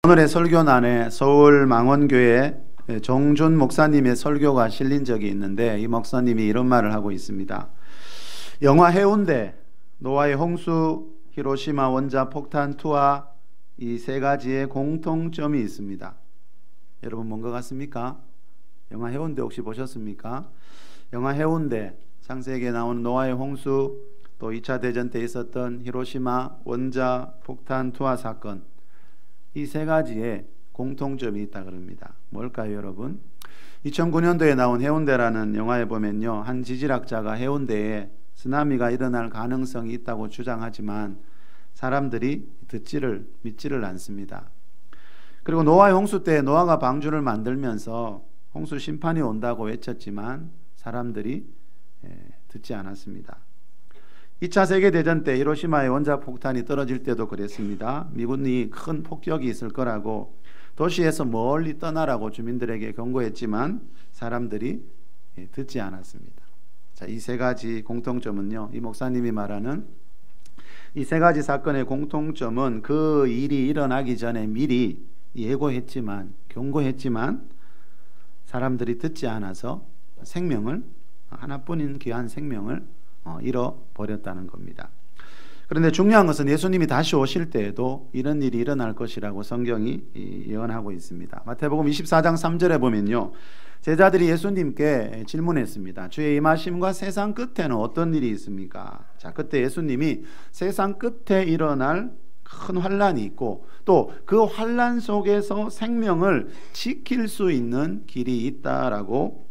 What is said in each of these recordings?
오늘의 설교란에 서울 망원교회 정준 목사님의 설교가 실린 적이 있는데, 이 목사님이 이런 말을 하고 있습니다. 영화 해운대, 노아의 홍수, 히로시마 원자 폭탄 투하, 이 세 가지의 공통점이 있습니다. 여러분 뭔 것 같습니까? 영화 해운대 혹시 보셨습니까? 영화 해운대, 창세기에 나오는 노아의 홍수, 또 2차 대전 때 있었던 히로시마 원자 폭탄 투하 사건, 이 세 가지의 공통점이 있다 그럽니다. 뭘까요, 여러분? 2009년도에 나온 해운대라는 영화에 보면요, 한 지질학자가 해운대에 쓰나미가 일어날 가능성이 있다고 주장하지만 사람들이 믿지를 않습니다. 그리고 노아의 홍수 때 노아가 방주를 만들면서 홍수 심판이 온다고 외쳤지만 사람들이 듣지 않았습니다. 2차 세계대전 때 히로시마의 원자폭탄이 떨어질 때도 그랬습니다. 미군이 큰 폭격이 있을 거라고 도시에서 멀리 떠나라고 주민들에게 경고했지만 사람들이 듣지 않았습니다. 자, 이 세 가지 공통점은요, 이 목사님이 말하는 이 세 가지 사건의 공통점은 그 일이 일어나기 전에 미리 예고했지만, 경고했지만 사람들이 듣지 않아서 생명을, 하나뿐인 귀한 생명을 잃어버렸다는 겁니다. 그런데 중요한 것은 예수님이 다시 오실 때에도 이런 일이 일어날 것이라고 성경이 예언하고 있습니다. 마태복음 24장 3절에 보면요, 제자들이 예수님께 질문했습니다. 주의 임하심과 세상 끝에는 어떤 일이 있습니까? 자, 그때 예수님이 세상 끝에 일어날 큰 환란이 있고 또 그 환란 속에서 생명을 지킬 수 있는 길이 있다라고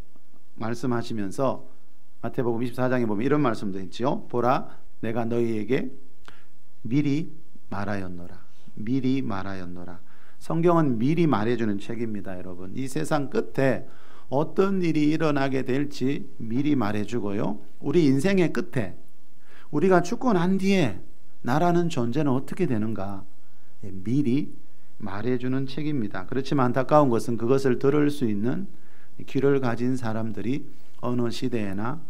말씀하시면서 마태복음 24장에 보면 이런 말씀도 있죠. 보라, 내가 너희에게 미리 말하였노라. 미리 말하였노라. 성경은 미리 말해주는 책입니다, 여러분. 이 세상 끝에 어떤 일이 일어나게 될지 미리 말해주고요, 우리 인생의 끝에 우리가 죽고 난 뒤에 나라는 존재는 어떻게 되는가 미리 말해주는 책입니다. 그렇지만 안타까운 것은 그것을 들을 수 있는 귀를 가진 사람들이 어느 시대에나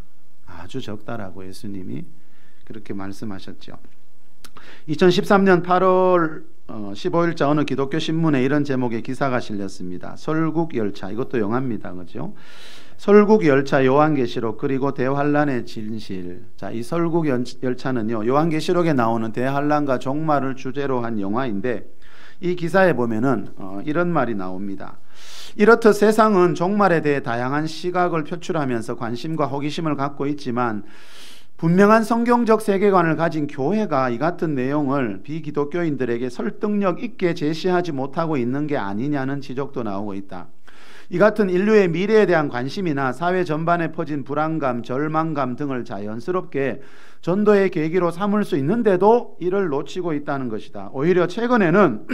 아주 적다라고 예수님이 그렇게 말씀하셨죠. 2013년 8월 15일자 어느 기독교 신문에 이런 제목의 기사가 실렸습니다. 설국열차, 이것도 영화입니다, 그죠? 설국열차 요한계시록 그리고 대환란의 진실. 자, 이 설국열차는요, 요한계시록에 나오는 대환란과 종말을 주제로 한 영화인데, 이 기사에 보면은 이런 말이 나옵니다. 이렇듯 세상은 종말에 대해 다양한 시각을 표출하면서 관심과 호기심을 갖고 있지만 분명한 성경적 세계관을 가진 교회가 이 같은 내용을 비기독교인들에게 설득력 있게 제시하지 못하고 있는 게 아니냐는 지적도 나오고 있다. 이 같은 인류의 미래에 대한 관심이나 사회 전반에 퍼진 불안감, 절망감 등을 자연스럽게 전도의 계기로 삼을 수 있는데도 이를 놓치고 있다는 것이다. 오히려 최근에는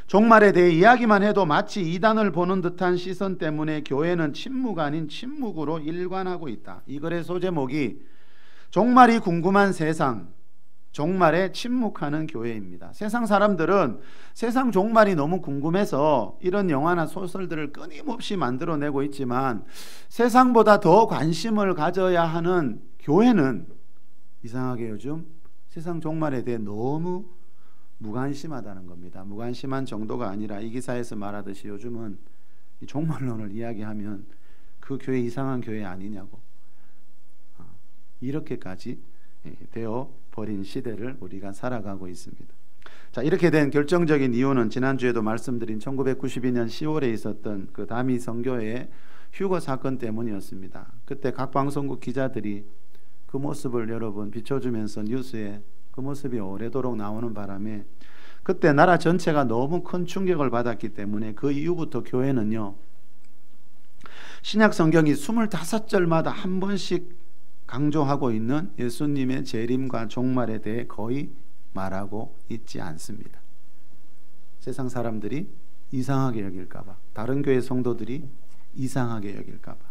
종말에 대해 이야기만 해도 마치 이단을 보는 듯한 시선 때문에 교회는 침묵 아닌 침묵으로 일관하고 있다. 이 글의 소제목이 종말이 궁금한 세상, 종말에 침묵하는 교회입니다. 세상 사람들은 세상 종말이 너무 궁금해서 이런 영화나 소설들을 끊임없이 만들어내고 있지만 세상보다 더 관심을 가져야 하는 교회는 이상하게 요즘 세상 종말에 대해 너무 무관심하다는 겁니다. 무관심한 정도가 아니라 이 기사에서 말하듯이 요즘은 이 종말론을 이야기하면 그 교회 이상한 교회 아니냐고, 이렇게까지 되어 버린 시대를 우리가 살아가고 있습니다. 자, 이렇게 된 결정적인 이유는 지난주에도 말씀드린 1992년 10월에 있었던 그 다미 선교회의 휴거 사건 때문이었습니다. 그때 각 방송국 기자들이 그 모습을 여러분 비춰주면서 뉴스에 그 모습이 오래도록 나오는 바람에 그때 나라 전체가 너무 큰 충격을 받았기 때문에 그 이후부터 교회는요, 신약 성경이 25절마다 한 번씩 강조하고 있는 예수님의 재림과 종말에 대해 거의 말하고 있지 않습니다. 세상 사람들이 이상하게 여길까봐, 다른 교회 성도들이 이상하게 여길까봐.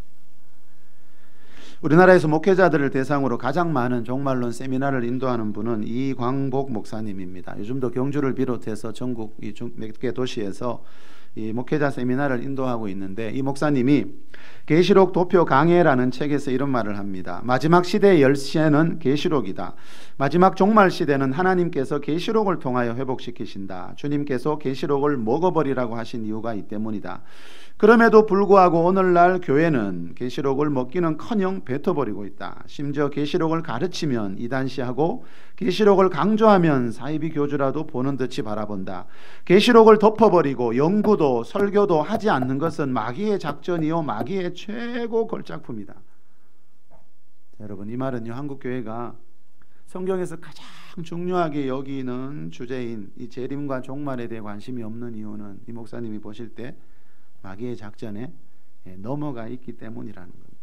우리나라에서 목회자들을 대상으로 가장 많은 종말론 세미나를 인도하는 분은 이광복 목사님입니다. 요즘도 경주를 비롯해서 전국 몇 개 도시에서 이 목회자 세미나를 인도하고 있는데 이 목사님이 계시록 도표 강해라는 책에서 이런 말을 합니다. 마지막 시대의 열쇠는 계시록이다. 마지막 종말 시대는 하나님께서 계시록을 통하여 회복시키신다. 주님께서 계시록을 먹어버리라고 하신 이유가 이 때문이다. 그럼에도 불구하고 오늘날 교회는 계시록을 먹기는커녕 뱉어버리고 있다. 심지어 계시록을 가르치면 이단시하고 계시록을 강조하면 사이비 교주라도 보는 듯이 바라본다. 계시록을 덮어버리고 연구도 설교도 하지 않는 것은 마귀의 작전이요 마귀의 최고 걸작품이다. 여러분, 이 말은요, 한국교회가 성경에서 가장 중요하게 여기는 주제인 이 재림과 종말에 대해 관심이 없는 이유는 이 목사님이 보실 때 마귀의 작전에 넘어가 있기 때문이라는 겁니다.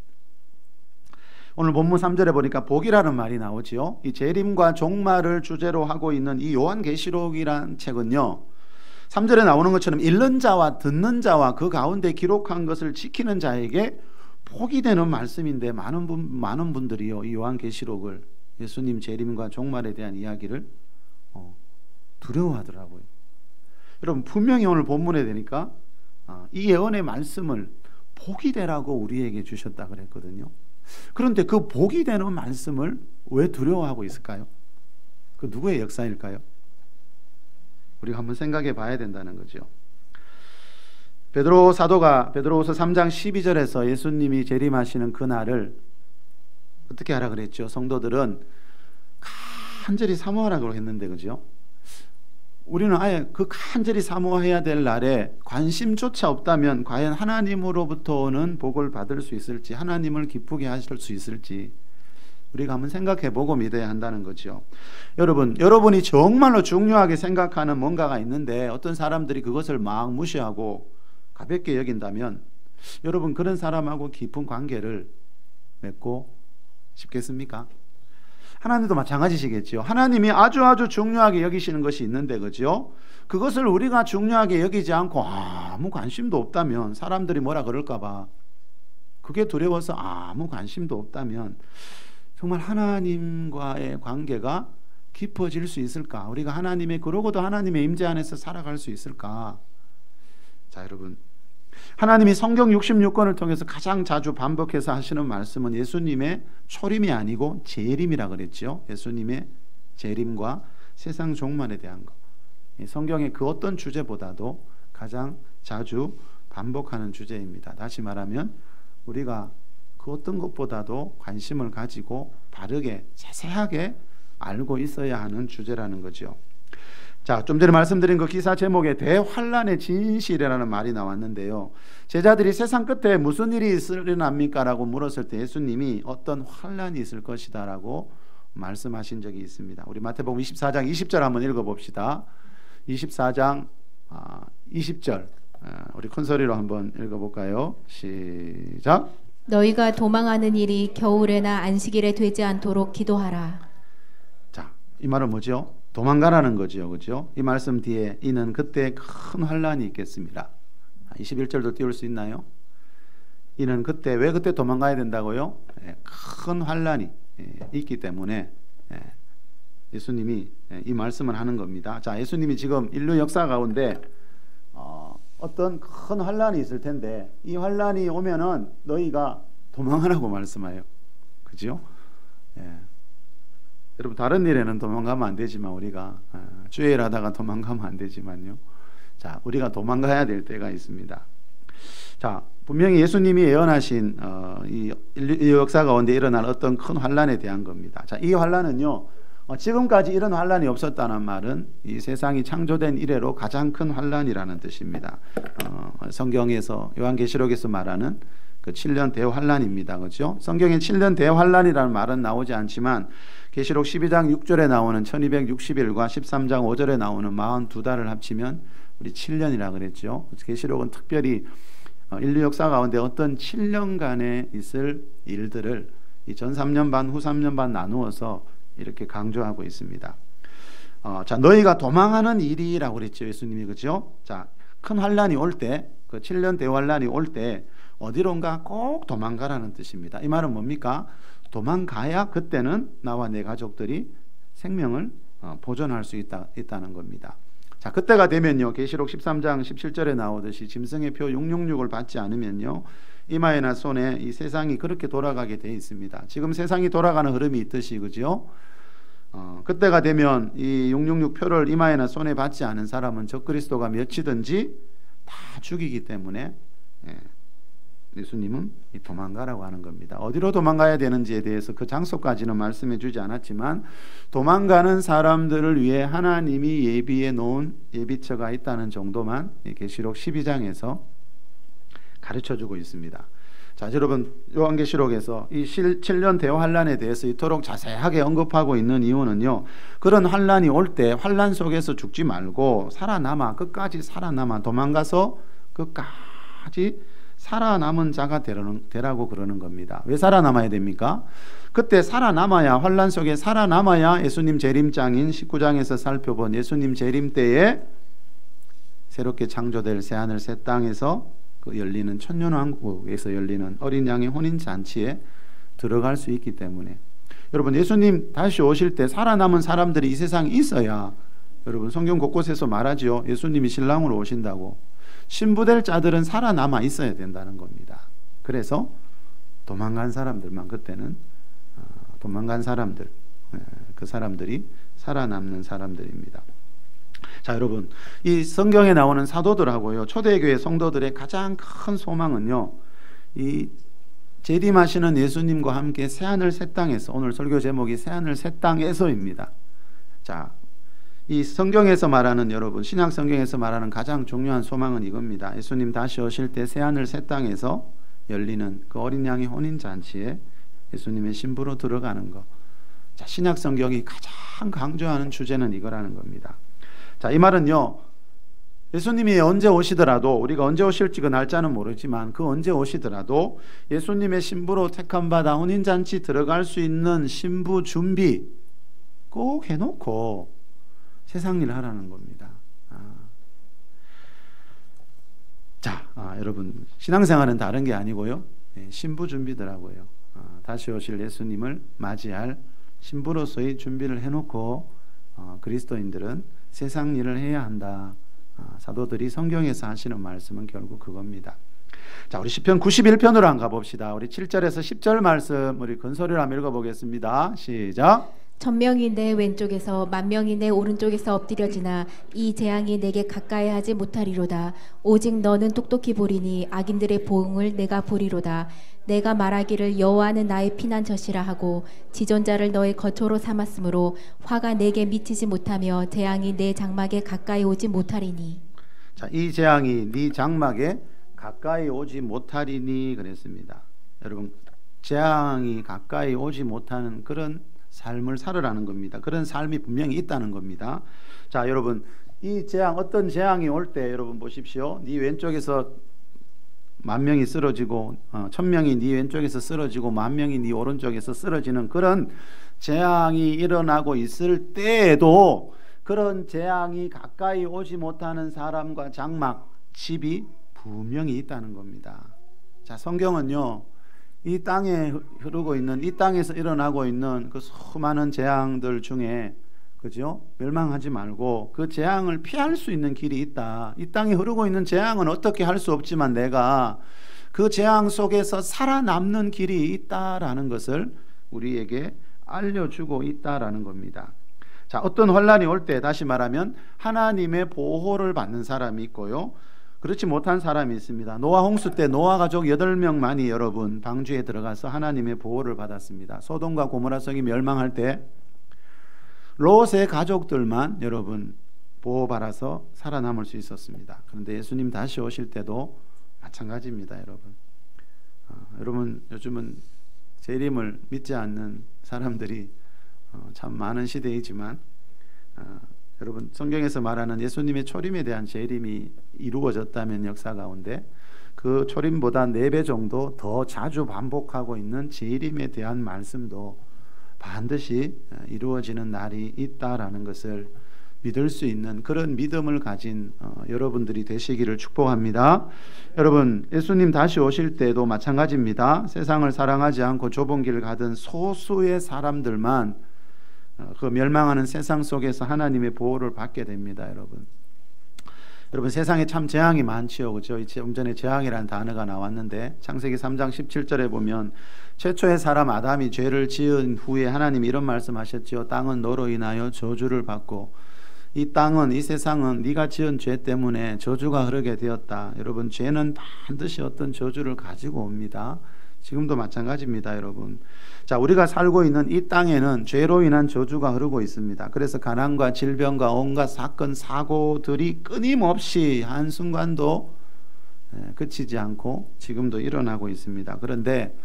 오늘 본문 3절에 보니까 복이라는 말이 나오지요. 이 재림과 종말을 주제로 하고 있는 이 요한계시록이란 책은요, 3절에 나오는 것처럼 읽는 자와 듣는 자와 그 가운데 기록한 것을 지키는 자에게 복이 되는 말씀인데 많은 분들이요, 이 요한계시록을, 예수님 재림과 종말에 대한 이야기를 두려워하더라고요. 여러분, 분명히 오늘 본문에 되니까 이 예언의 말씀을 복이 되라고 우리에게 주셨다 그랬거든요. 그런데 그 복이 되는 말씀을 왜 두려워하고 있을까요? 그 누구의 역사일까요? 우리가 한번 생각해 봐야 된다는 거죠. 베드로 사도가 베드로후서 3장 12절에서 예수님이 재림하시는 그날을 어떻게 하라 그랬죠? 성도들은 간절히 사모하라고 했는데, 그죠? 우리는 아예 그 간절히 사모해야 될 날에 관심조차 없다면 과연 하나님으로부터 오는 복을 받을 수 있을지, 하나님을 기쁘게 하실 수 있을지 우리가 한번 생각해보고 믿어야 한다는 거죠. 여러분이 정말로 중요하게 생각하는 뭔가가 있는데 어떤 사람들이 그것을 막 무시하고 가볍게 여긴다면 여러분, 그런 사람하고 깊은 관계를 맺고 싶겠습니까? 하나님도 마찬가지시겠죠. 하나님이 아주 중요하게 여기시는 것이 있는데, 그죠? 그것을 우리가 중요하게 여기지 않고 아무 관심도 없다면, 사람들이 뭐라 그럴까 봐 그게 두려워서 아무 관심도 없다면 정말 하나님과의 관계가 깊어질 수 있을까? 우리가 그러고도 하나님의 임재 안에서 살아갈 수 있을까? 자, 여러분, 하나님이 성경 66권을 통해서 가장 자주 반복해서 하시는 말씀은 예수님의 초림이 아니고 재림이라 그랬죠. 예수님의 재림과 세상 종말에 대한 것. 성경의 그 어떤 주제보다도 가장 자주 반복하는 주제입니다. 다시 말하면 우리가 그 어떤 것보다도 관심을 가지고 바르게 자세하게 알고 있어야 하는 주제라는 거죠. 자, 좀 전에 말씀드린 그 기사 제목에 대환란의 진실이라는 말이 나왔는데요, 제자들이 세상 끝에 무슨 일이 일어납니까? 라고 물었을 때 예수님이 어떤 환란이 있을 것이다 라고 말씀하신 적이 있습니다. 우리 마태복음 24장 20절 한번 읽어봅시다. 24장 20절 우리 큰 소리로 한번 읽어볼까요? 시작. 너희가 도망하는 일이 겨울에나 안식일에 되지 않도록 기도하라. 자, 이 말은 뭐죠? 도망가라는 거죠, 그죠? 이 말씀 뒤에 이는 그때 큰 환란이 있겠습니다. 21절도 띄울 수 있나요? 이는 그때, 왜 그때 도망가야 된다고요? 큰 환란이 있기 때문에 예수님이 이 말씀을 하는 겁니다. 자, 예수님이 지금 인류 역사 가운데 어떤 큰 환란이 있을 텐데 이 환란이 오면은 너희가 도망하라고 말씀해요, 그죠? 여러분, 다른 일에는 도망가면 안 되지만 우리가 주일 하다가 도망가면 안 되지만요. 자, 우리가 도망가야 될 때가 있습니다. 자, 분명히 예수님이 예언하신 이 역사 가운데 일어날 어떤 큰 환란에 대한 겁니다. 자, 이 환란은요, 지금까지 이런 환란이 없었다는 말은 이 세상이 창조된 이래로 가장 큰 환란이라는 뜻입니다. 성경에서 요한계시록에서 말하는 그 7년 대환란입니다. 그렇죠? 성경에 7년 대환란이라는 말은 나오지 않지만 계시록 12장 6절에 나오는 1260일과 13장 5절에 나오는 42달을 합치면 우리 7년이라 그랬죠. 계시록은 특별히 인류 역사 가운데 어떤 7년간에 있을 일들을 이 전 3년 반, 후 3년 반 나누어서 이렇게 강조하고 있습니다. 자, 너희가 도망하는 일이라고 그랬죠, 예수님이. 그렇죠? 자, 큰 환란이 올 때, 그 7년 대환란이 올 때 어디론가 꼭 도망가라는 뜻입니다. 이 말은 뭡니까? 도망가야 그때는 나와 내 가족들이 생명을 보존할 수 있다는 겁니다. 자, 그때가 되면요, 계시록 13장 17절에 나오듯이 짐승의 표 666을 받지 않으면요, 이마에나 손에 이 세상이 그렇게 돌아가게 돼 있습니다. 지금 세상이 돌아가는 흐름이 있듯이, 그죠? 그때가 되면 이 666 표를 이마에나 손에 받지 않은 사람은 적그리스도가 몇이든지 다 죽이기 때문에 예수님은 도망가라고 하는 겁니다. 어디로 도망가야 되는지에 대해서 그 장소까지는 말씀해 주지 않았지만, 도망가는 사람들을 위해 하나님이 예비해 놓은 예비처가 있다는 정도만 계시록 12장에서 가르쳐 주고 있습니다. 자, 여러분, 요한계시록에서 이 7년 대환란에 대해서 이토록 자세하게 언급하고 있는 이유는요, 그런 환란이 올 때 환란 속에서 죽지 말고 살아남아, 끝까지 살아남아, 도망가서 끝까지 살아남은 자가 되라고 그러는 겁니다. 왜 살아남아야 됩니까? 그때 살아남아야, 환란 속에 살아남아야 예수님 재림장인 19장에서 살펴본 예수님 재림 때에 새롭게 창조될 새하늘 새 땅에서 그 열리는 천년왕국에서 열리는 어린 양의 혼인 잔치에 들어갈 수 있기 때문에, 여러분, 예수님 다시 오실 때 살아남은 사람들이 이 세상에 있어야, 여러분, 성경 곳곳에서 말하지요. 예수님이 신랑으로 오신다고. 신부될 자들은 살아남아 있어야 된다는 겁니다. 그래서 도망간 사람들만, 그때는 도망간 사람들, 그 사람들이 살아남는 사람들입니다. 자, 여러분, 이 성경에 나오는 사도들하고요, 초대교회 성도들의 가장 큰 소망은요, 이 재림하시는 예수님과 함께 새하늘 새 땅에서, 오늘 설교 제목이 새하늘 새 땅에서입니다. 자, 이 성경에서 말하는, 여러분, 신약 성경에서 말하는 가장 중요한 소망은 이겁니다. 예수님 다시 오실 때 새하늘 새 땅에서 열리는 그 어린 양의 혼인 잔치에 예수님의 신부로 들어가는 것. 자, 신약 성경이 가장 강조하는 주제는 이거라는 겁니다. 자, 이 말은요, 예수님이 언제 오시더라도, 우리가 언제 오실지 그 날짜는 모르지만 그 언제 오시더라도 예수님의 신부로 택함받아 혼인잔치 들어갈 수 있는 신부 준비 꼭 해놓고 세상 일 하라는 겁니다. 여러분, 신앙생활은 다른 게 아니고요, 신부 준비더라고요. 다시 오실 예수님을 맞이할 신부로서의 준비를 해놓고 그리스도인들은 세상 일을 해야 한다. 사도들이 성경에서 하시는 말씀은 결국 그겁니다. 자, 우리 시편 91편으로 한번 가봅시다. 우리 7절에서 10절 말씀 우리 큰소리로 한번 읽어보겠습니다. 시작. 천명이 내 왼쪽에서 만명이 내 오른쪽에서 엎드려지나 이 재앙이 내게 가까이 하지 못하리로다. 오직 너는 똑똑히 보리니 악인들의 보응을 내가 보리로다. 내가 말하기를 여호와는 나의 피난처시라 하고 지존자를 너의 거처로 삼았으므로 화가 내게 미치지 못하며 재앙이 내 장막에 가까이 오지 못하리니. 자, 이 재앙이 네 장막에 가까이 오지 못하리니 그랬습니다. 여러분, 재앙이 가까이 오지 못하는 그런 삶을 살으라는 겁니다. 그런 삶이 분명히 있다는 겁니다. 자, 여러분, 이 재앙, 어떤 재앙이 올 때 여러분 보십시오. 네 왼쪽에서 10,000명이 쓰러지고 1,000명이 네 왼쪽에서 쓰러지고 10,000명이 네 오른쪽에서 쓰러지는 그런 재앙이 일어나고 있을 때에도 그런 재앙이 가까이 오지 못하는 사람과 장막, 집이 분명히 있다는 겁니다. 자, 성경은요, 이 땅에 흐르고 있는, 이 땅에서 일어나고 있는 그 수많은 재앙들 중에, 그죠? 멸망하지 말고 그 재앙을 피할 수 있는 길이 있다. 이 땅에 흐르고 있는 재앙은 어떻게 할 수 없지만 내가 그 재앙 속에서 살아남는 길이 있다라는 것을 우리에게 알려주고 있다라는 겁니다. 자, 어떤 환란이 올 때, 다시 말하면 하나님의 보호를 받는 사람이 있고요, 그렇지 못한 사람이 있습니다. 노아 홍수 때 노아 가족 8명만이 여러분 방주에 들어가서 하나님의 보호를 받았습니다. 소돔과 고모라 성이 멸망할 때 롯의 가족들만 여러분 보호받아서 살아남을 수 있었습니다. 그런데 예수님 다시 오실 때도 마찬가지입니다. 여러분, 요즘은 재림을 믿지 않는 사람들이 참 많은 시대이지만 여러분, 성경에서 말하는 예수님의 초림에 대한 재림이 이루어졌다면 역사 가운데 그 초림보다 4배 정도 더 자주 반복하고 있는 재림에 대한 말씀도 반드시 이루어지는 날이 있다라는 것을 믿을 수 있는 그런 믿음을 가진 여러분들이 되시기를 축복합니다. 여러분, 예수님 다시 오실 때도 마찬가지입니다. 세상을 사랑하지 않고 좁은 길을 가던 소수의 사람들만 그 멸망하는 세상 속에서 하나님의 보호를 받게 됩니다. 여러분, 여러분 세상에 참 재앙이 많지요. 그렇죠? 좀 전에 재앙이라는 단어가 나왔는데 창세기 3장 17절에 보면 최초의 사람 아담이 죄를 지은 후에 하나님이 이런 말씀하셨지요. 땅은 너로 인하여 저주를 받고 이 땅은 이 세상은 네가 지은 죄 때문에 저주가 흐르게 되었다. 여러분 죄는 반드시 어떤 저주를 가지고 옵니다. 지금도 마찬가지입니다, 여러분. 자, 우리가 살고 있는 이 땅에는 죄로 인한 저주가 흐르고 있습니다. 그래서 가난과 질병과 온갖 사건 사고들이 끊임없이 한순간도 그치지 않고 지금도 일어나고 있습니다. 그런데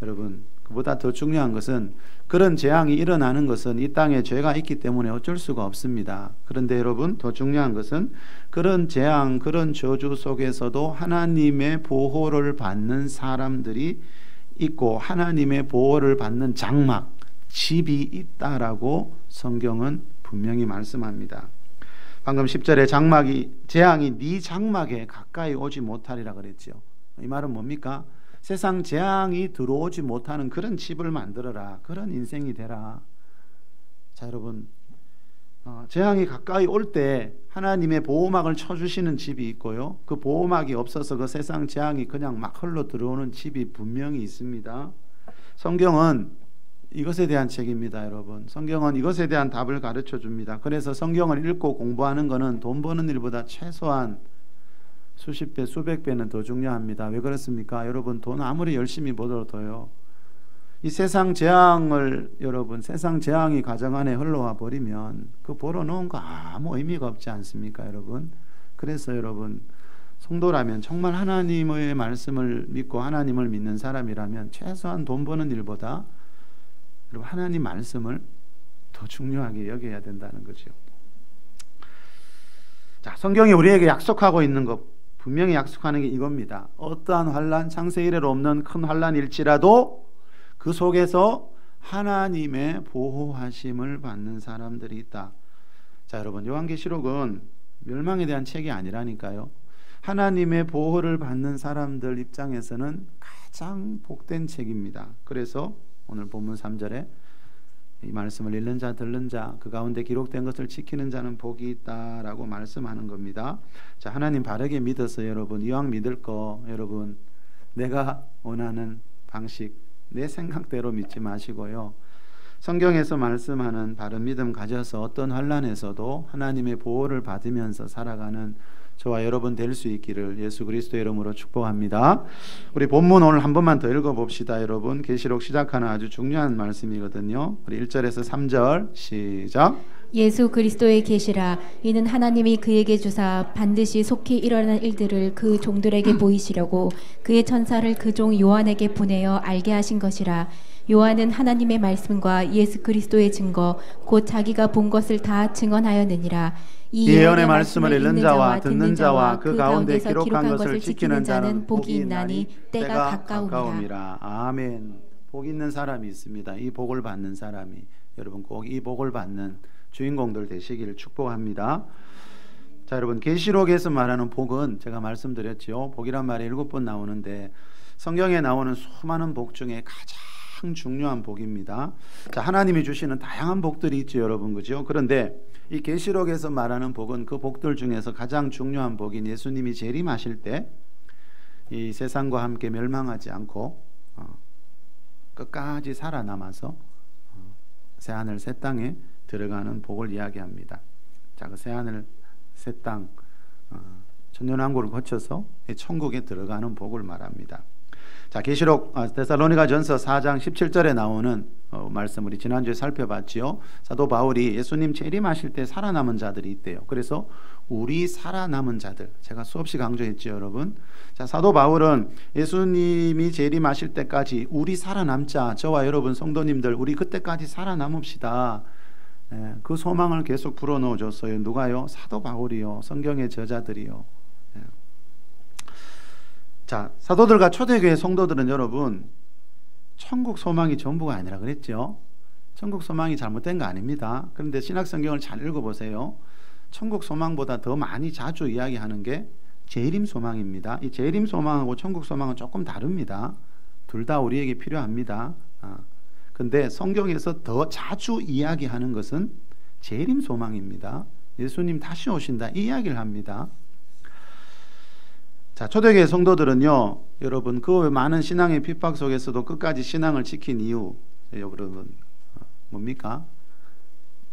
여러분, 그보다 더 중요한 것은 그런 재앙이 일어나는 것은 이 땅에 죄가 있기 때문에 어쩔 수가 없습니다. 그런데 여러분, 더 중요한 것은 그런 재앙, 그런 저주 속에서도 하나님의 보호를 받는 사람들이 있고 하나님의 보호를 받는 장막, 집이 있다라고 성경은 분명히 말씀합니다. 방금 10절에 재앙이 네 장막에 가까이 오지 못하리라 그랬죠. 이 말은 뭡니까? 세상 재앙이 들어오지 못하는 그런 집을 만들어라. 그런 인생이 되라. 자, 여러분, 재앙이 가까이 올 때 하나님의 보호막을 쳐주시는 집이 있고요. 그 보호막이 없어서 그 세상 재앙이 그냥 막 흘러 들어오는 집이 분명히 있습니다. 성경은 이것에 대한 책입니다, 여러분. 성경은 이것에 대한 답을 가르쳐 줍니다. 그래서 성경을 읽고 공부하는 것은 돈 버는 일보다 최소한 수십 배, 수백 배는 더 중요합니다. 왜 그렇습니까? 여러분, 돈 아무리 열심히 벌어도요, 이 세상 재앙을 여러분, 세상 재앙이 가정 안에 흘러와 버리면 그 벌어놓은 거 아무 의미가 없지 않습니까, 여러분? 그래서 여러분, 성도라면 정말 하나님의 말씀을 믿고 하나님을 믿는 사람이라면 최소한 돈 버는 일보다 여러분, 하나님 말씀을 더 중요하게 여겨야 된다는 거죠. 자, 성경이 우리에게 약속하고 있는 것, 분명히 약속하는 게 이겁니다. 어떠한 환난, 창세 이래로 없는 큰 환난일지라도 그 속에서 하나님의 보호하심을 받는 사람들이 있다. 자, 여러분, 요한계시록은 멸망에 대한 책이 아니라니까요. 하나님의 보호를 받는 사람들 입장에서는 가장 복된 책입니다. 그래서 오늘 본문 3절에 이 말씀을 읽는 자, 듣는 자, 그 가운데 기록된 것을 지키는 자는 복이 있다라고 말씀하는 겁니다. 자, 하나님 바르게 믿어서 여러분, 이왕 믿을 거 여러분, 내가 원하는 방식, 내 생각대로 믿지 마시고요. 성경에서 말씀하는 바른 믿음 가져서 어떤 환난에서도 하나님의 보호를 받으면서 살아가는 저와 여러분 될 수 있기를 예수 그리스도의 이름으로 축복합니다. 우리 본문 오늘 한 번만 더 읽어봅시다. 여러분, 계시록 시작하는 아주 중요한 말씀이거든요. 우리 1절에서 3절 시작. 예수 그리스도의 계시라. 이는 하나님이 그에게 주사 반드시 속히 일어날 일들을 그 종들에게 보이시려고 그의 천사를 그 종 요한에게 보내어 알게 하신 것이라. 요한은 하나님의 말씀과 예수 그리스도의 증거 곧 자기가 본 것을 다 증언하였느니라. 이 예언의 말씀을 읽는 자와 듣는 자와 그 가운데 기록한 것을 지키는 자는 복이 있나니 때가 가까움이라. 아멘. 복 있는 사람이 있습니다. 이 복을 받는 사람이, 여러분 꼭 이 복을 받는 주인공들 되시기를 축복합니다. 자, 여러분, 계시록에서 말하는 복은 제가 말씀드렸죠. 복이란 말이 7번 나오는데 성경에 나오는 수많은 복 중에 가장 중요한 복입니다. 자, 하나님이 주시는 다양한 복들이 있죠, 여러분, 그죠? 그런데 이 계시록에서 말하는 복은 그 복들 중에서 가장 중요한 복인 예수님이 재림하실 때 이 세상과 함께 멸망하지 않고 끝까지 살아남아서 새하늘 새 땅에 들어가는 복을 이야기합니다. 자, 그 새하늘 새 땅 천년왕국을 거쳐서 천국에 들어가는 복을 말합니다. 자, 계시록 데살로니가전서 4장 17절에 나오는 말씀 우리 지난주에 살펴봤지요. 사도 바울이 예수님 재림하실 때 살아남은 자들이 있대요. 그래서 우리 살아남은 자들, 제가 수없이 강조했죠, 여러분. 자, 사도 바울은 예수님이 재림하실 때까지 우리 살아남자, 저와 여러분 성도님들 우리 그때까지 살아남읍시다. 그 소망을 계속 불어넣어 줬어요. 누가요? 사도 바울이요. 성경의 저자들이요. 자, 사도들과 초대교회 성도들은 여러분 천국 소망이 전부가 아니라 그랬죠. 천국 소망이 잘못된 거 아닙니다. 그런데 신약 성경을 잘 읽어보세요. 천국 소망보다 더 많이 자주 이야기하는 게 재림 소망입니다. 이 재림 소망하고 천국 소망은 조금 다릅니다. 둘 다 우리에게 필요합니다. 근데 성경에서 더 자주 이야기하는 것은 재림 소망입니다. 예수님 다시 오신다 이 이야기를 합니다. 자, 초대교회 성도들은요, 여러분 그 많은 신앙의 핍박 속에서도 끝까지 신앙을 지킨 이유, 여러분 뭡니까?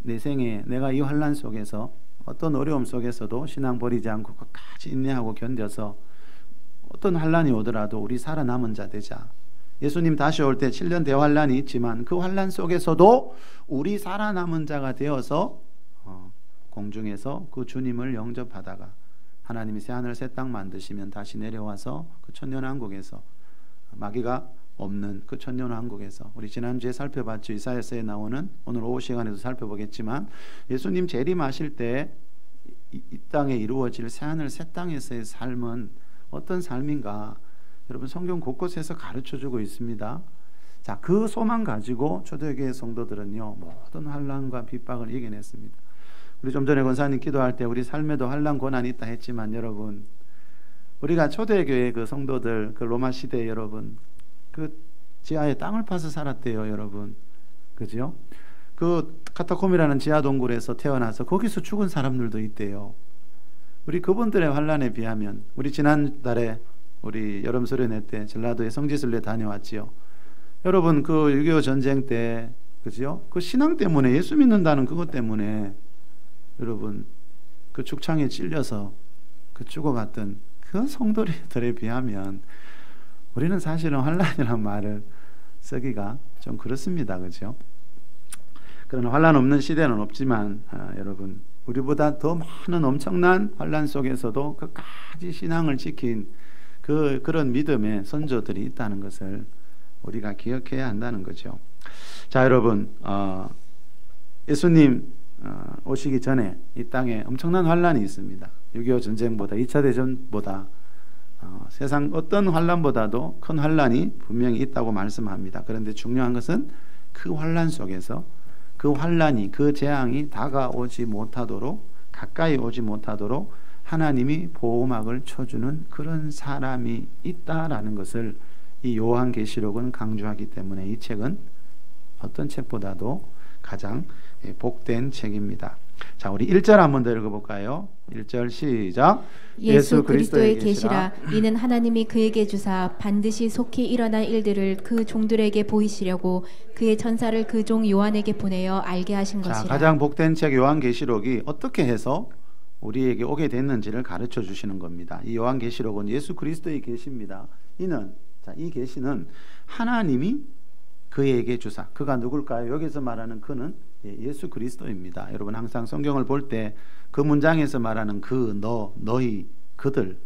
내 생에 내가 이 환난 속에서 어떤 어려움 속에서도 신앙 버리지 않고 끝까지 인내하고 견뎌서 어떤 환난이 오더라도 우리 살아남은 자 되자. 예수님 다시 올 때 7년 대환란이 있지만 그 환난 속에서도 우리 살아남은 자가 되어서 공중에서 그 주님을 영접하다가 하나님이 새하늘 새 땅 만드시면 다시 내려와서 그 천년왕국에서 마귀가 없는 그 천년왕국에서 우리 지난주에 살펴봤죠. 이사야서에 나오는, 오늘 오후 시간에도 살펴보겠지만 예수님 재림하실 때 이 땅에 이루어질 새하늘 새 땅에서의 삶은 어떤 삶인가, 여러분 성경 곳곳에서 가르쳐주고 있습니다. 자, 그 소망 가지고 초대교회 성도들은요 모든 환난과 핍박을 이겨냈습니다. 우리 좀 전에 권사님 기도할 때 우리 삶에도 환난 고난이 있다 했지만, 여러분 우리가 초대교회 그 성도들, 그 로마 시대에 여러분 그 지하에 땅을 파서 살았대요, 여러분. 그죠? 그 카타콤이라는 지하 동굴에서 태어나서 거기서 죽은 사람들도 있대요. 우리 그분들의 환난에 비하면, 우리 지난달에 우리 여름 수련회 때 전라도에 성지순례 다녀왔지요. 여러분 그 6.25 전쟁 때, 그죠? 그 신앙 때문에, 예수 믿는다는 그것 때문에 여러분 그 죽창에 찔려서 그 죽어갔던 그 성도들에 비하면 우리는 사실은 환난이라는 말을 쓰기가 좀 그렇습니다. 그죠? 그러나 환난 없는 시대는 없지만 여러분 우리보다 더 많은 엄청난 환난 속에서도 끝까지 신앙을 지킨 그런 믿음의 선조들이 있다는 것을 우리가 기억해야 한다는 거죠. 자, 여러분 예수님 오시기 전에 이 땅에 엄청난 환난이 있습니다. 6.25 전쟁보다, 2차 대전보다 세상 어떤 환난보다도 큰 환난이 분명히 있다고 말씀합니다. 그런데 중요한 것은 그 환난 속에서 그 환난이, 그 재앙이 다가오지 못하도록, 가까이 오지 못하도록 하나님이 보호막을 쳐주는 그런 사람이 있다라는 것을 이 요한계시록은 강조하기 때문에 이 책은 어떤 책보다도 가장 복된 책입니다. 자, 우리 1절 한번 더 읽어볼까요? 1절 시작. 예수 그리스도의 계시라. 이는 하나님이 그에게 주사 반드시 속히 일어날 일들을 그 종들에게 보이시려고 그의 천사를 그 종 요한에게 보내어 알게 하신 것이라. 자, 가장 복된 책 요한계시록이 어떻게 해서 우리에게 오게 됐는지를 가르쳐 주시는 겁니다. 이 요한계시록은 예수 그리스도의 계시입니다. 이는, 자, 이 계시는 하나님이 그에게 주사, 그가 누굴까요? 여기서 말하는 그는 예수 그리스도입니다. 여러분 항상 성경을 볼 때 그 문장에서 말하는 그, 너희, 그들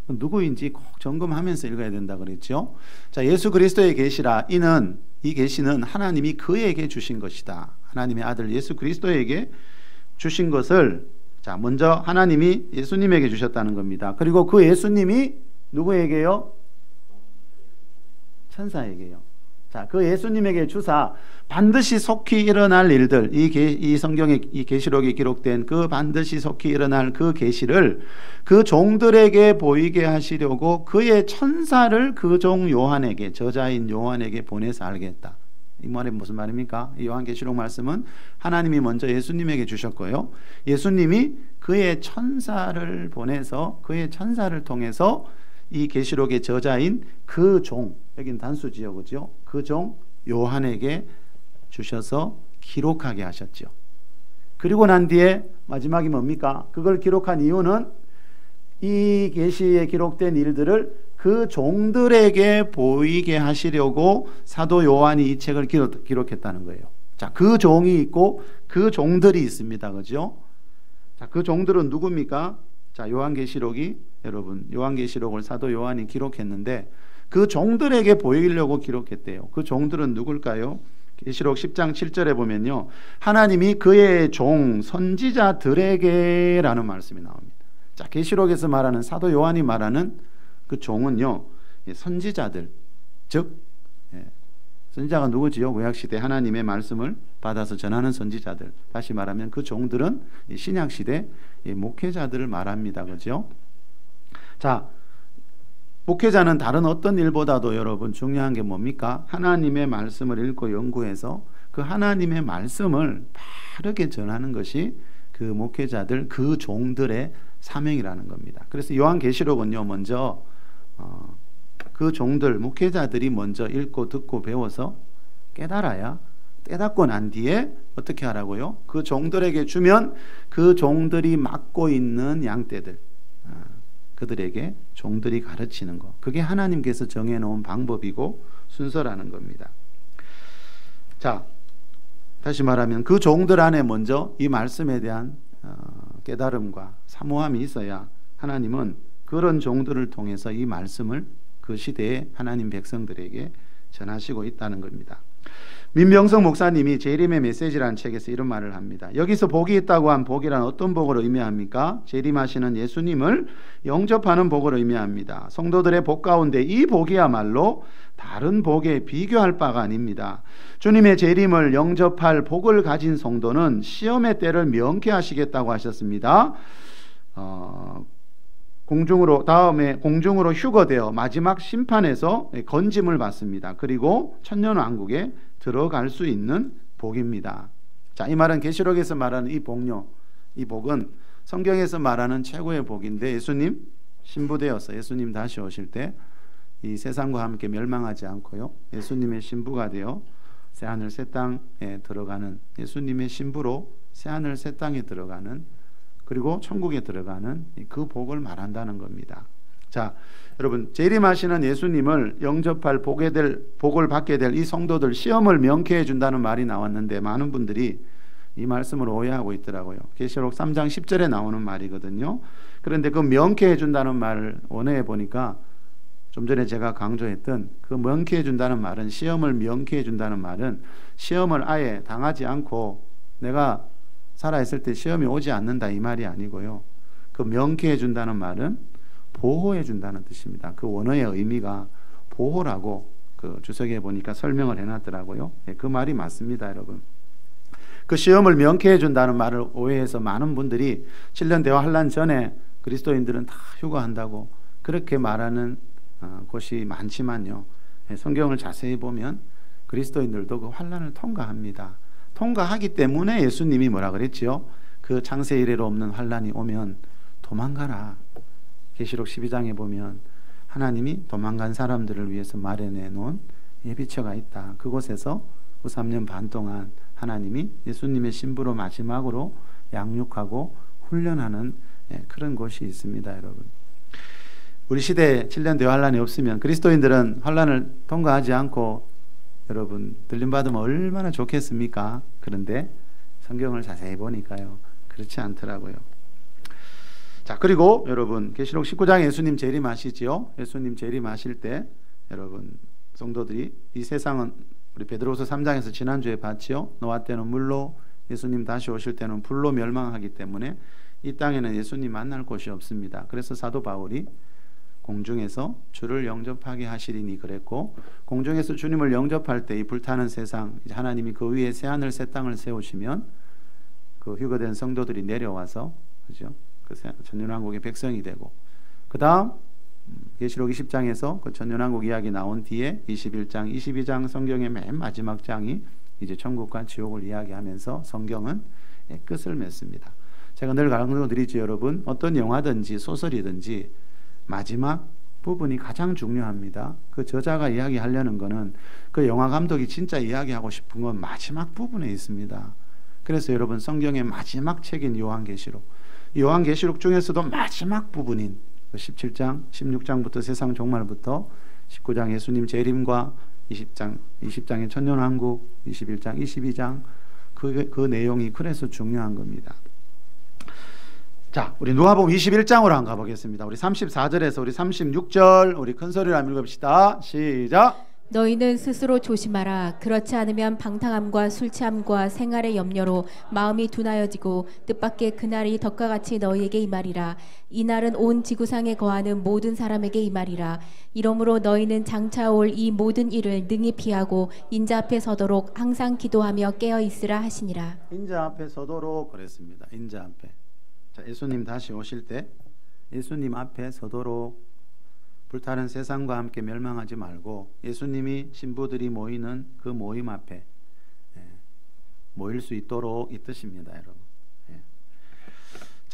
누구인지 꼭 점검하면서 읽어야 된다 그랬죠. 자, 예수 그리스도의 계시라. 이는, 이 계시는 하나님이 그에게 주신 것이다. 하나님의 아들 예수 그리스도에게 주신 것을, 자, 먼저 하나님이 예수님에게 주셨다는 겁니다. 그리고 그 예수님이 누구에게요? 천사에게요. 자, 그 예수님에게 주사 반드시 속히 일어날 일들, 이 성경의 이 계시록에 기록된 그 반드시 속히 일어날 그 계시를 그 종들에게 보이게 하시려고 그의 천사를 그 종 요한에게, 저자인 요한에게 보내서 알게 했다. 이 말이 무슨 말입니까? 이 요한계시록 말씀은 하나님이 먼저 예수님에게 주셨고요, 예수님이 그의 천사를 보내서, 그의 천사를 통해서 이 계시록의 저자인 그 종, 여긴 단수지요, 그죠? 그 종 요한에게 주셔서 기록하게 하셨죠. 그리고 난 뒤에 마지막이 뭡니까? 그걸 기록한 이유는 이 계시에 기록된 일들을 그 종들에게 보이게 하시려고 사도 요한이 이 책을 기록했다는 거예요. 자, 그 종이 있고 그 종들이 있습니다, 그죠? 자, 그 종들은 누굽니까? 자, 요한계시록이, 여러분 요한계시록을 사도 요한이 기록했는데 그 종들에게 보이려고 기록했대요. 그 종들은 누굴까요? 계시록 10장 7절에 보면요, 하나님이 그의 종 선지자들에게 라는 말씀이 나옵니다. 자, 계시록에서 말하는, 사도 요한이 말하는 그 종은요, 선지자들, 즉 선지자가 누구지요? 구약시대 하나님의 말씀을 받아서 전하는 선지자들, 다시 말하면 그 종들은 신약시대 목회자들을 말합니다. 그죠? 자, 목회자는 다른 어떤 일보다도 여러분 중요한 게 뭡니까? 하나님의 말씀을 읽고 연구해서 그 하나님의 말씀을 바르게 전하는 것이 그 목회자들, 그 종들의 사명이라는 겁니다. 그래서 요한계시록은요, 먼저 그 종들, 목회자들이 먼저 읽고 듣고 배워서 깨달아야, 깨닫고 난 뒤에 어떻게 하라고요? 그 종들에게 주면 그 종들이 맡고 있는 양떼들, 그들에게 종들이 가르치는 것, 그게 하나님께서 정해놓은 방법이고 순서라는 겁니다. 자, 다시 말하면 그 종들 안에 먼저 이 말씀에 대한 깨달음과 사모함이 있어야 하나님은 그런 종들을 통해서 이 말씀을 그 시대의 하나님 백성들에게 전하시고 있다는 겁니다. 민병성 목사님이 재림의 메시지라는 책에서 이런 말을 합니다. 여기서 복이 있다고 한 복이란 어떤 복을 의미합니까? 재림하시는 예수님을 영접하는 복을 의미합니다. 성도들의 복 가운데 이 복이야말로 다른 복에 비교할 바가 아닙니다. 주님의 재림을 영접할 복을 가진 성도는 시험의 때를 명쾌하시겠다고 하셨습니다. 공중으로 휴거되어 마지막 심판에서 건짐을 받습니다. 그리고 천년왕국에 들어갈 수 있는 복입니다. 자, 이 말은 계시록에서 말하는 이 복요, 이 복은 성경에서 말하는 최고의 복인데, 예수님 신부되어서 예수님 다시 오실 때 이 세상과 함께 멸망하지 않고요, 예수님의 신부가 되어 새하늘 새 땅에 들어가는, 예수님의 신부로 새하늘 새 땅에 들어가는, 그리고 천국에 들어가는 그 복을 말한다는 겁니다. 자, 여러분, 재림하시는 예수님을 영접할 복을 받게 될 이 성도들, 시험을 명쾌해 준다는 말이 나왔는데 많은 분들이 이 말씀을 오해하고 있더라고요. 계시록 3장 10절에 나오는 말이거든요. 그런데 그 명쾌해 준다는 말을 원어해 보니까 좀 전에 제가 강조했던 그 명쾌해 준다는 말은, 시험을 명쾌해 준다는 말은 시험을 아예 당하지 않고 내가 살아있을 때 시험이 오지 않는다 이 말이 아니고요. 그 명쾌해 준다는 말은 보호해 준다는 뜻입니다. 그 원어의 의미가 보호라고 그 주석에 보니까 설명을 해놨더라고요. 그 말이 맞습니다, 여러분. 그 시험을 명쾌해 준다는 말을 오해해서 많은 분들이 7년 대화 환란 전에 그리스도인들은 다 휴거한다고 그렇게 말하는 곳이 많지만요, 성경을 자세히 보면 그리스도인들도 그 환란을 통과합니다. 통과하기 때문에 예수님이 뭐라 그랬지요? 그 창세 이래로 없는 환란이 오면 도망가라. 계시록 12장에 보면 하나님이 도망간 사람들을 위해서 마련해 놓은 예비처가 있다. 그곳에서 그 3년 반 동안 하나님이 예수님의 신부로 마지막으로 양육하고 훈련하는 그런 곳이 있습니다, 여러분. 우리 시대에 7년 대환란이 없으면 그리스도인들은 환란을 통과하지 않고 여러분 들림받으면 얼마나 좋겠습니까? 그런데 성경을 자세히 보니까요, 그렇지 않더라고요. 자, 그리고 여러분 계시록 19장에 예수님 재림하시지요. 예수님 재림하실 때 여러분 성도들이, 이 세상은 우리 베드로서 3장에서 지난주에 봤지요. 노아 때는 물로, 예수님 다시 오실 때는 불로 멸망하기 때문에 이 땅에는 예수님 만날 곳이 없습니다. 그래서 사도 바울이 공중에서 주를 영접하게 하시리니 그랬고, 공중에서 주님을 영접할 때 이 불타는 세상, 하나님이 그 위에 새하늘 새 땅을 세우시면 그 휴거된 성도들이 내려와서, 그죠? 그 천년왕국의 백성이 되고, 그 다음 계시록 20장에서 그 천년왕국 이야기 나온 뒤에 21장, 22장 성경의 맨 마지막 장이 이제 천국과 지옥을 이야기하면서 성경은 끝을 맺습니다. 제가 늘 강조드리죠, 여러분. 어떤 영화든지 소설이든지 마지막 부분이 가장 중요합니다. 그 저자가 이야기하려는 거는, 그 영화 감독이 진짜 이야기하고 싶은 건 마지막 부분에 있습니다. 그래서 여러분 성경의 마지막 책인 요한계시록 중에서도 마지막 부분인 17장, 16장부터 세상 종말부터 19장 예수님 재림과 20장의 천년왕국, 21장, 22장 그 내용이 그래서 중요한 겁니다. 자, 우리 누가복음 21장으로 한번 가보겠습니다. 우리 34절에서 우리 36절 우리 큰 소리로 한번 읽읍시다. 시작. 너희는 스스로 조심하라. 그렇지 않으면 방탕함과 술 취함과 생활의 염려로 마음이 둔하여지고 뜻밖의 그날이 덕과 같이 너희에게 임하리라. 이 날은 온 지구상에 거하는 모든 사람에게 임하리라. 이러므로 너희는 장차 올 이 모든 일을 능히 피하고 인자 앞에 서도록 항상 기도하며 깨어 있으라 하시니라. 인자 앞에 서도록 그랬습니다. 인자 앞에. 자, 예수님 다시 오실 때 예수님 앞에 서도록, 불타는 세상과 함께 멸망하지 말고 예수님이 신부들이 모이는 그 모임 앞에 모일 수 있도록 이 뜻입니다, 여러분.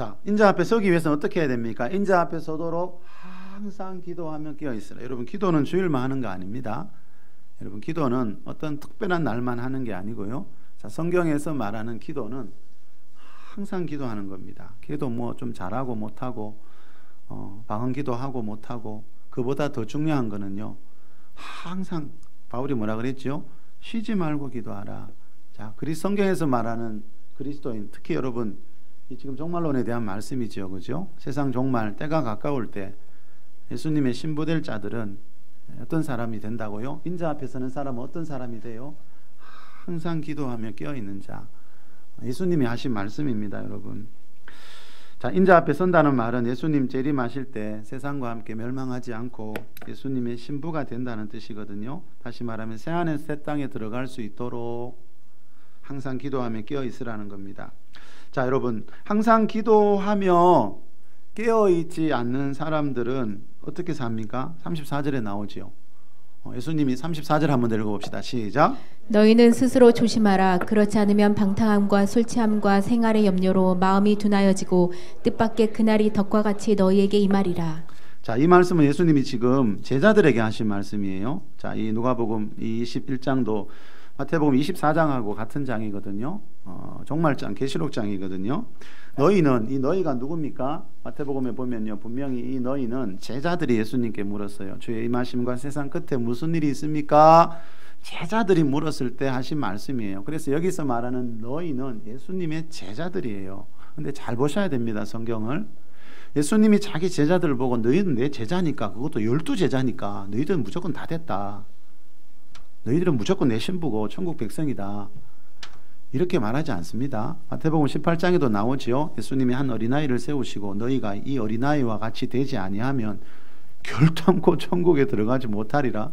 자, 인자 앞에 서기 위해서는 어떻게 해야 됩니까? 인자 앞에 서도록 항상 기도하며 깨어 있으라. 여러분, 기도는 주일만 하는 거 아닙니다. 여러분, 기도는 어떤 특별한 날만 하는 게 아니고요. 자, 성경에서 말하는 기도는 항상 기도하는 겁니다. 기도 뭐 좀 잘하고 못하고 방언 기도하고 못하고, 그보다 더 중요한 거는요, 항상 바울이 뭐라 그랬죠? 쉬지 말고 기도하라. 자, 성경에서 말하는 그리스도인, 특히 여러분 이 지금 종말론에 대한 말씀이죠, 그죠? 세상 종말 때가 가까울 때 예수님의 신부될 자들은 어떤 사람이 된다고요? 인자 앞에 서는 사람은 어떤 사람이 돼요? 항상 기도하며 깨어 있는 자. 예수님이 하신 말씀입니다, 여러분. 자, 인자 앞에 선다는 말은 예수님 재림하실 때 세상과 함께 멸망하지 않고 예수님의 신부가 된다는 뜻이거든요. 다시 말하면 새하늘 새 땅에 들어갈 수 있도록 항상 기도하며 깨어 있으라는 겁니다. 자, 여러분, 항상 기도하며 깨어 있지 않는 사람들은 어떻게 삽니까? 34절에 나오지요. 예수님이 34절 한번 읽어봅시다. 시작. 너희는 스스로 조심하라. 그렇지 않으면 방탕함과 술 취함과 생활의 염려로 마음이 둔하여지고 뜻밖의 그날이 덕과 같이 너희에게 임하리라. 자, 이 말씀은 예수님이 지금 제자들에게 하신 말씀이에요. 자, 이 누가복음 21장도 마태복음 24장하고 같은 장이거든요. 종말장, 계시록장이거든요. 너희는, 이 너희가 누굽니까? 마태복음에 보면요, 분명히 이 너희는 제자들이 예수님께 물었어요. 주의 임하심과 세상 끝에 무슨 일이 있습니까? 제자들이 물었을 때 하신 말씀이에요. 그래서 여기서 말하는 너희는 예수님의 제자들이에요. 근데 잘 보셔야 됩니다, 성경을. 예수님이 자기 제자들을 보고 너희는 내 제자니까, 그것도 12제자니까 너희들은 무조건 다 됐다, 너희들은 무조건 내 신부고 천국 백성이다, 이렇게 말하지 않습니다. 마태복음 18장에도 나오지요. 예수님이 한 어린아이를 세우시고 너희가 이 어린아이와 같이 되지 아니하면 결단코 천국에 들어가지 못하리라.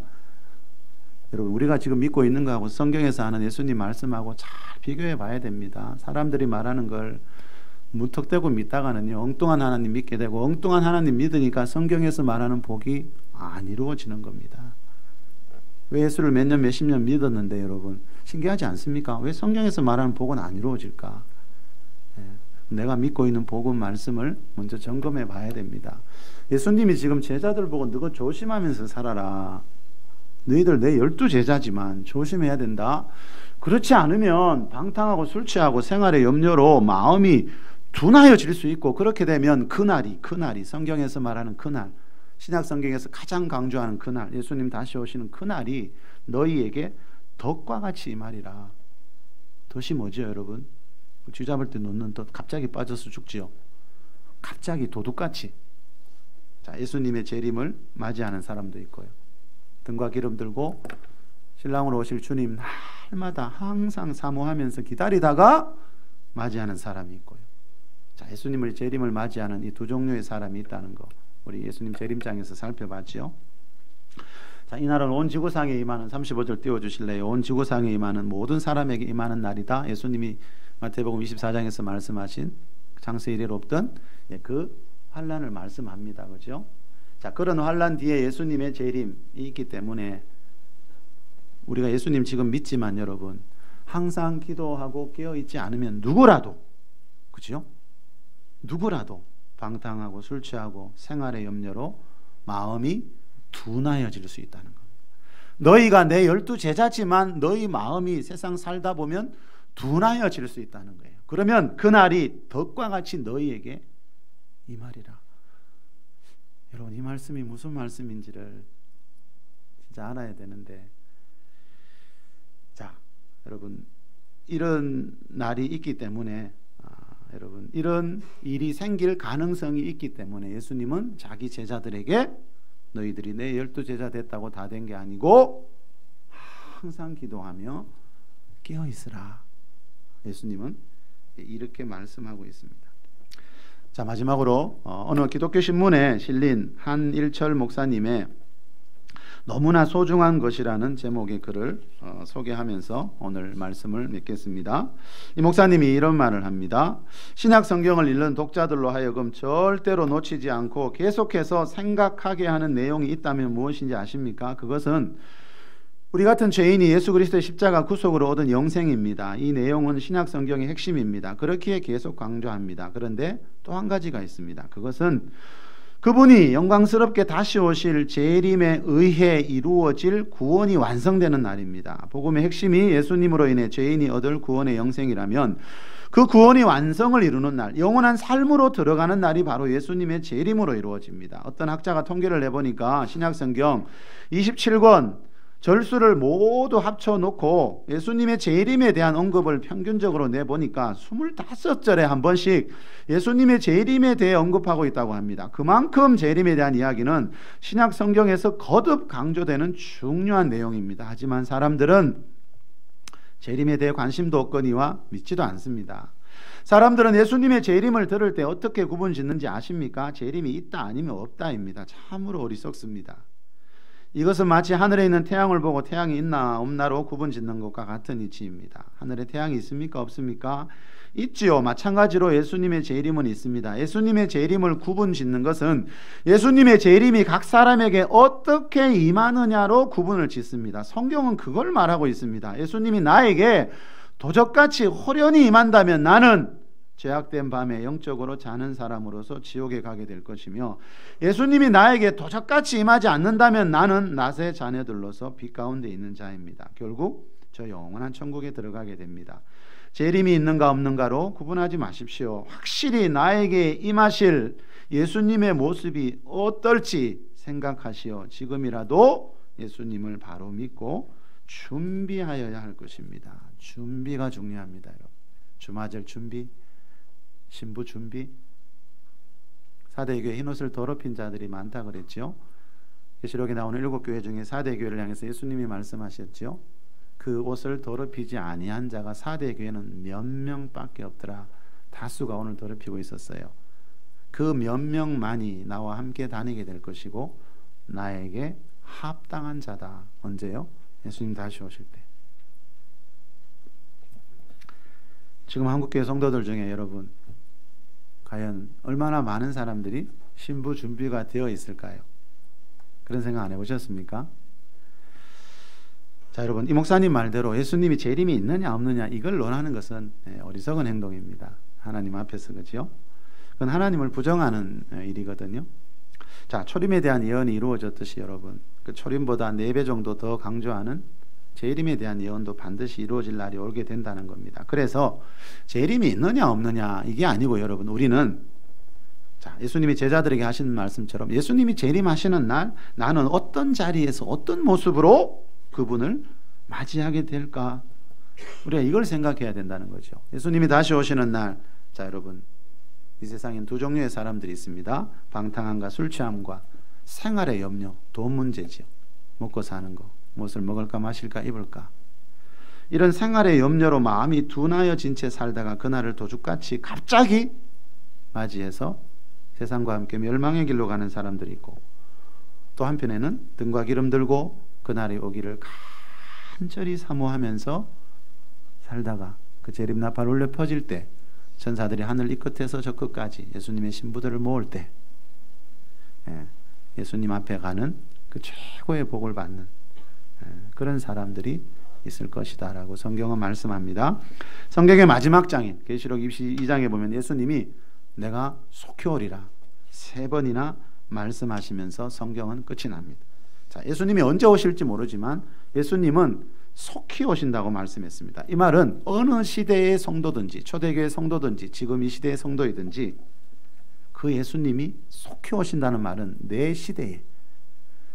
여러분, 우리가 지금 믿고 있는 거하고 성경에서 하는 예수님 말씀하고 잘 비교해 봐야 됩니다. 사람들이 말하는 걸 무턱대고 믿다가는요, 엉뚱한 하나님 믿게 되고, 엉뚱한 하나님 믿으니까 성경에서 말하는 복이 안 이루어지는 겁니다. 왜 예수를 몇 년 몇십 년 믿었는데 여러분, 신기하지 않습니까? 왜 성경에서 말하는 복은 안 이루어질까? 내가 믿고 있는 복음 말씀을 먼저 점검해 봐야 됩니다. 예수님이 지금 제자들 보고 너가 조심하면서 살아라, 너희들 내 12제자지만 조심해야 된다. 그렇지 않으면 방탕하고 술 취하고 생활의 염려로 마음이 둔하여질 수 있고, 그렇게 되면 그날이 성경에서 말하는 그날, 신약 성경에서 가장 강조하는 그날, 예수님 다시 오시는 그날이 너희에게 덕과 같이 임하리라. 덫이 뭐죠, 여러분? 쥐 잡을 때 놓는 덫, 갑자기 빠져서 죽지요. 갑자기 도둑같이. 자, 예수님의 재림을 맞이하는 사람도 있고요. 등과 기름 들고 신랑으로 오실 주님 날마다 항상 사모하면서 기다리다가 맞이하는 사람이 있고요. 자, 예수님의 재림을 맞이하는 이 두 종류의 사람이 있다는 거 우리 예수님 재림장에서 살펴봤죠. 자, 이날은 온 지구상에 임하는, 35절 띄워주실래요? 온 지구상에 임하는 모든 사람에게 임하는 날이다. 예수님이 마태복음 24장에서 말씀하신 장세 이래로 없던 그 환란을 말씀합니다. 그죠? 자, 그런 환란 뒤에 예수님의 재림이 있기 때문에 우리가 예수님 지금 믿지만 여러분, 항상 기도하고 깨어있지 않으면 누구라도, 그죠? 누구라도 방탕하고 술 취하고 생활의 염려로 마음이 둔하여질 수 있다는 겁니다. 너희가 내 12제자지만 너희 마음이 세상 살다 보면 둔하여질 수 있다는 거예요. 그러면 그날이 덕과 같이 너희에게 임하리라. 여러분, 이 말씀이 무슨 말씀인지를 진짜 알아야 되는데, 자, 여러분, 이런 날이 있기 때문에 여러분, 이런 일이 생길 가능성이 있기 때문에 예수님은 자기 제자들에게 너희들이 내 12제자 됐다고 다 된 게 아니고 항상 기도하며 깨어있으라. 예수님은 이렇게 말씀하고 있습니다. 자, 마지막으로 어느 기독교 신문에 실린 한일철 목사님의 너무나 소중한 것이라는 제목의 글을 소개하면서 오늘 말씀을 맺겠습니다. 이 목사님이 이런 말을 합니다. 신약 성경을 읽는 독자들로 하여금 절대로 놓치지 않고 계속해서 생각하게 하는 내용이 있다면 무엇인지 아십니까? 그것은 우리 같은 죄인이 예수 그리스도의 십자가 구속으로 얻은 영생입니다. 이 내용은 신약 성경의 핵심입니다. 그렇기에 계속 강조합니다. 그런데 또 한 가지가 있습니다. 그것은 그분이 영광스럽게 다시 오실 재림에 의해 이루어질 구원이 완성되는 날입니다. 복음의 핵심이 예수님으로 인해 죄인이 얻을 구원의 영생이라면 그 구원이 완성을 이루는 날, 영원한 삶으로 들어가는 날이 바로 예수님의 재림으로 이루어집니다. 어떤 학자가 통계를 내보니까 신약성경 27권 절수를 모두 합쳐놓고 예수님의 재림에 대한 언급을 평균적으로 내보니까 25절에 한 번씩 예수님의 재림에 대해 언급하고 있다고 합니다. 그만큼 재림에 대한 이야기는 신약 성경에서 거듭 강조되는 중요한 내용입니다. 하지만 사람들은 재림에 대해 관심도 없거니와 믿지도 않습니다. 사람들은 예수님의 재림을 들을 때 어떻게 구분 짓는지 아십니까? 재림이 있다 아니면 없다입니다. 참으로 어리석습니다. 이것은 마치 하늘에 있는 태양을 보고 태양이 있나 없나로 구분 짓는 것과 같은 이치입니다. 하늘에 태양이 있습니까? 없습니까? 있지요. 마찬가지로 예수님의 재림은 있습니다. 예수님의 재림을 구분 짓는 것은 예수님의 재림이 각 사람에게 어떻게 임하느냐로 구분을 짓습니다. 성경은 그걸 말하고 있습니다. 예수님이 나에게 도적같이 호련히 임한다면 나는 죄악된 밤에 영적으로 자는 사람으로서 지옥에 가게 될 것이며, 예수님이 나에게 도적같이 임하지 않는다면 나는 낮의 자녀들로서 빛 가운데 있는 자입니다. 결국 저 영원한 천국에 들어가게 됩니다. 재림이 있는가 없는가로 구분하지 마십시오. 확실히 나에게 임하실 예수님의 모습이 어떨지 생각하시어 지금이라도 예수님을 바로 믿고 준비하여야 할 것입니다. 준비가 중요합니다. 여러분. 주맞을 준비, 신부 준비. 사대교회 흰옷을 더럽힌 자들이 많다 그랬죠. 계시록에 나오는 7교회 중에 사대교회를 향해서 예수님이 말씀하셨죠. 그 옷을 더럽히지 아니한 자가 사대교회는 몇 명밖에 없더라. 다수가 오늘 더럽히고 있었어요. 그 몇 명만이 나와 함께 다니게 될 것이고 나에게 합당한 자다. 언제요? 예수님 다시 오실 때. 지금 한국교회 성도들 중에 여러분 과연 얼마나 많은 사람들이 신부 준비가 되어 있을까요? 그런 생각 안 해보셨습니까? 자, 여러분, 이 목사님 말대로 예수님이 재림이 있느냐 없느냐 이걸 논하는 것은 어리석은 행동입니다. 하나님 앞에서. 그렇죠? 그건 하나님을 부정하는 일이거든요. 자, 초림에 대한 예언이 이루어졌듯이 여러분 그 초림보다 4배 정도 더 강조하는 재림에 대한 예언도 반드시 이루어질 날이 오게 된다는 겁니다. 그래서 재림이 있느냐 없느냐 이게 아니고 여러분, 우리는 자, 예수님이 제자들에게 하시는 말씀처럼 예수님이 재림하시는 날 나는 어떤 자리에서 어떤 모습으로 그분을 맞이하게 될까? 우리가 이걸 생각해야 된다는 거죠. 예수님이 다시 오시는 날, 자 여러분, 이 세상엔 두 종류의 사람들이 있습니다. 방탕함과 술 취함과 생활의 염려, 돈 문제지요. 먹고 사는 거, 무엇을 먹을까 마실까 입을까, 이런 생활의 염려로 마음이 둔하여진 채 살다가 그날을 도둑같이 갑자기 맞이해서 세상과 함께 멸망의 길로 가는 사람들이 있고, 또 한편에는 등과 기름 들고 그날이 오기를 간절히 사모하면서 살다가 그 재림나팔 울려 퍼질 때 천사들이 하늘 이 끝에서 저 끝까지 예수님의 신부들을 모을 때 예수님 앞에 가는 그 최고의 복을 받는 그런 사람들이 있을 것이다 라고 성경은 말씀합니다. 성경의 마지막 장인 계시록 22장에 보면 예수님이 내가 속히 오리라 3번이나 말씀하시면서 성경은 끝이 납니다. 자, 예수님이 언제 오실지 모르지만 예수님은 속히 오신다고 말씀했습니다. 이 말은 어느 시대의 성도든지, 초대교회 성도든지 지금 이 시대의 성도이든지 그 예수님이 속히 오신다는 말은 내 시대에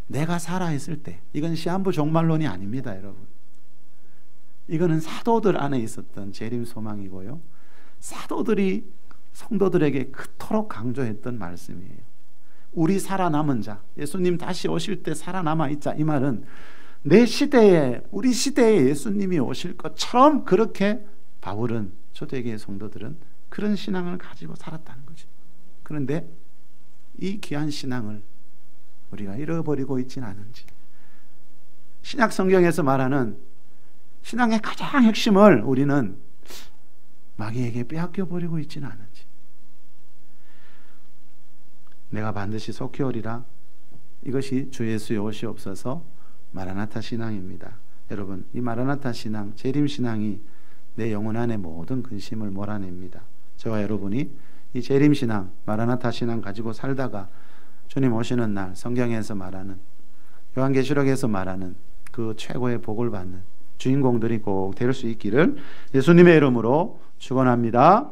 내가 살아있을 때, 이건 시한부 종말론이 아닙니다. 여러분, 이거는 사도들 안에 있었던 재림 소망이고요, 사도들이 성도들에게 그토록 강조했던 말씀이에요. 우리 살아남은 자, 예수님 다시 오실 때 살아남아 있자, 이 말은 내 시대에, 우리 시대에 예수님이 오실 것처럼 그렇게 바울은, 초대교회 성도들은 그런 신앙을 가지고 살았다는 거죠. 그런데 이 귀한 신앙을 우리가 잃어버리고 있지는 않은지, 신약 성경에서 말하는 신앙의 가장 핵심을 우리는 마귀에게 빼앗겨 버리고 있지는 않은지, 내가 반드시 속히 오리라, 이것이 주 예수의 오시옵소서 마라나타 신앙입니다. 여러분, 이 마라나타 신앙, 재림 신앙이 내 영혼 안에 모든 근심을 몰아냅니다. 저와 여러분이 이 재림 신앙, 마라나타 신앙 가지고 살다가 주님 오시는 날 성경에서 말하는, 요한계시록에서 말하는 그 최고의 복을 받는 주인공들이 꼭 될 수 있기를 예수님의 이름으로 축원합니다.